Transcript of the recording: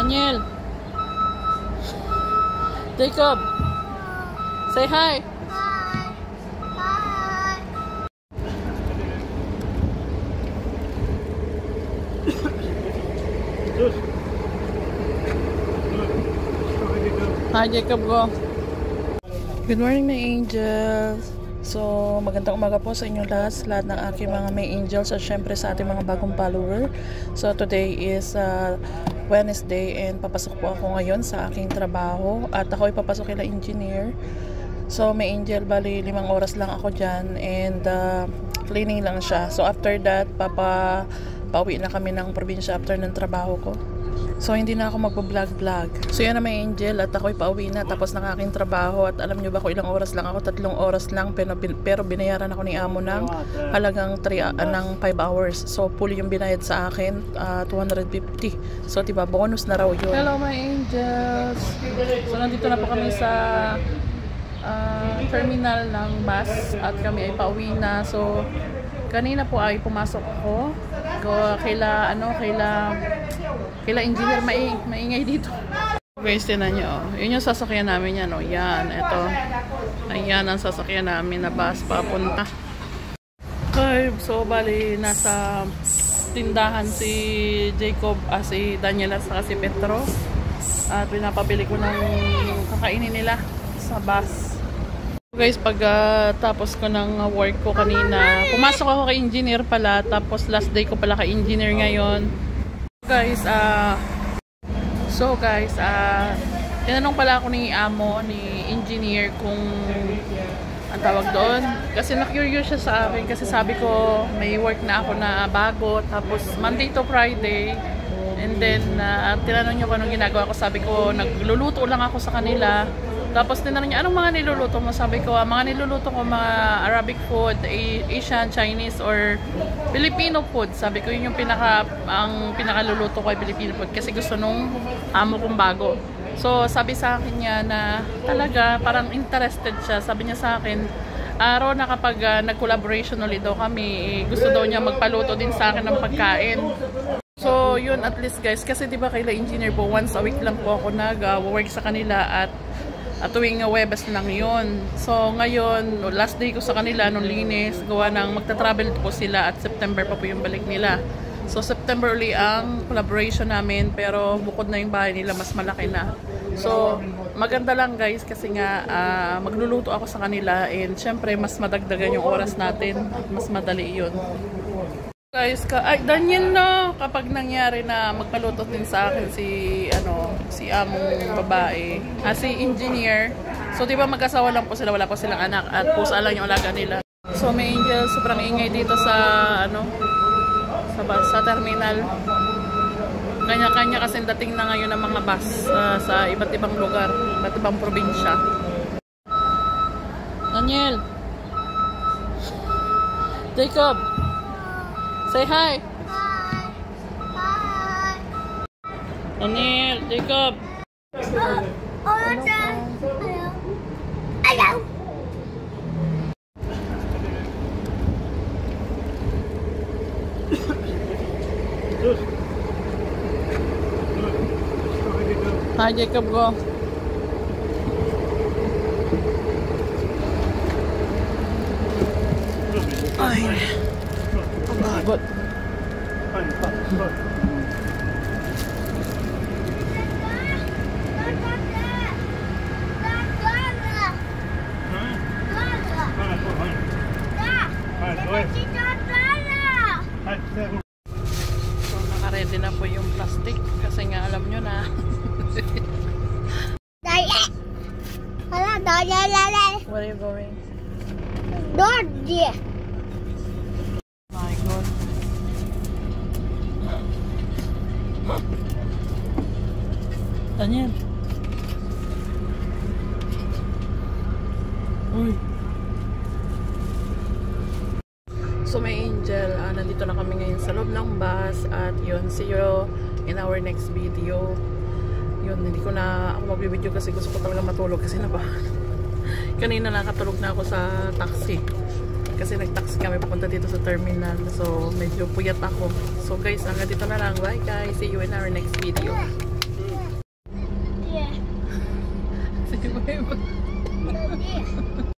Daniel. Jacob. Say hi. Hi Jacob, go. Good morning my angels. So magandang umaga po sa inyo lahat ng aking mga may angels at syempre sa ating mga bagong follower. So today is Wednesday and papasok po ako ngayon sa aking trabaho at ako ay papasok kila engineer. So may angel, bali 5 oras lang ako dyan and cleaning lang siya. So after that pauwi na kami ng probinsya after ng trabaho ko. So hindi na ako magbo-vlog. So yan na may angel at ako'y pauwi na tapos ng aking trabaho at alam nyo ba kung ilang oras lang ako? 3 oras lang pero binayaran ako ni amo ng halagang 5 hours. So fully yung binayad sa akin 250. So diba bonus na raw yun. Hello my angels. So nandito na po kami sa terminal ng bus at kami ay pauwi na. So kanina po ay pumasok ako kaila engineer, maingay dito. Guys, tinan nyo, yun yung sasakyan namin yan, yan, ito, ayan ang sasakyan namin na bus papunta. Okay, so bali nasa tindahan si Jacob, si Daniel at si Petro at pinapabili ko ng kakainin nila sa bus. Guys, pag tapos ko ng work ko kanina, pumasok ako kay engineer pala, tapos last day ko pala kay engineer ngayon. Guys, tinanong pala ako ni amo, ni engineer kung ang tawag doon. Kasi na-curious siya sa akin kasi sabi ko may work na ako na bago, tapos Monday to Friday. And then, tinanong niya kung anong ginagawa ko. Sabi ko, nagluluto lang ako sa kanila. Tapos tinanong niya, anong mga niluluto mo? Sabi ko, mga niluluto ko mga Arabic food, Asian, Chinese, or Filipino food. Sabi ko, yun yung pinakaluluto ko ay Filipino food. Kasi gusto nung amo kong bago. So, sabi sa akin niya na talaga, parang interested siya. Sabi niya sa akin, araw na kapag nag-collaboration ulit daw kami, gusto daw niya magpaluto din sa akin ng pagkain. So, yun at least guys, kasi diba kaila engineer po, once a week lang po ako nag-work sa kanila at tuwing Webes lang yun. So ngayon, last day ko sa kanila nung linis, gawa ng magta-travel po sila at September pa po yung balik nila. So September uli ang collaboration namin pero bukod na yung bahay nila, mas malaki na. So maganda lang guys kasi nga magluluto ako sa kanila and syempre mas madagdagan yung oras natin at mas madali yun. Guys, Daniel no, kapag nangyari na magpaluto din sa akin si among babae, si engineer. So di ba mag-asawa lang po sila, wala po silang anak at pusa lang yung alaga nila. So may angel, sobrang ingay dito sa sa terminal. Kanya-kanya kasi dating na ngayon ng mga bus sa iba't ibang lugar, iba't ibang probinsya. Daniel. Jacob. Say hi. Hi. Daniel, Jacob. Hello. Hi, Jacob, go. Ay. Bagot. So naka-ready na po yung plastic kasi nga alam nyo na. Where are you going? My God. Daniel. Uy. So may angel, nandito na kami ngayon sa loob ng bus at yun, see you in our next video. Yun, hindi ko na ako magbibideo kasi gusto ko talaga matulog kasi kanina nakatulog na ako sa taxi. Kasi nag-taxi kami papunta dito sa terminal. So medyo puyat ako. So guys, hanggang dito na lang. Bye guys. See you in our next video. Sige, bye-bye.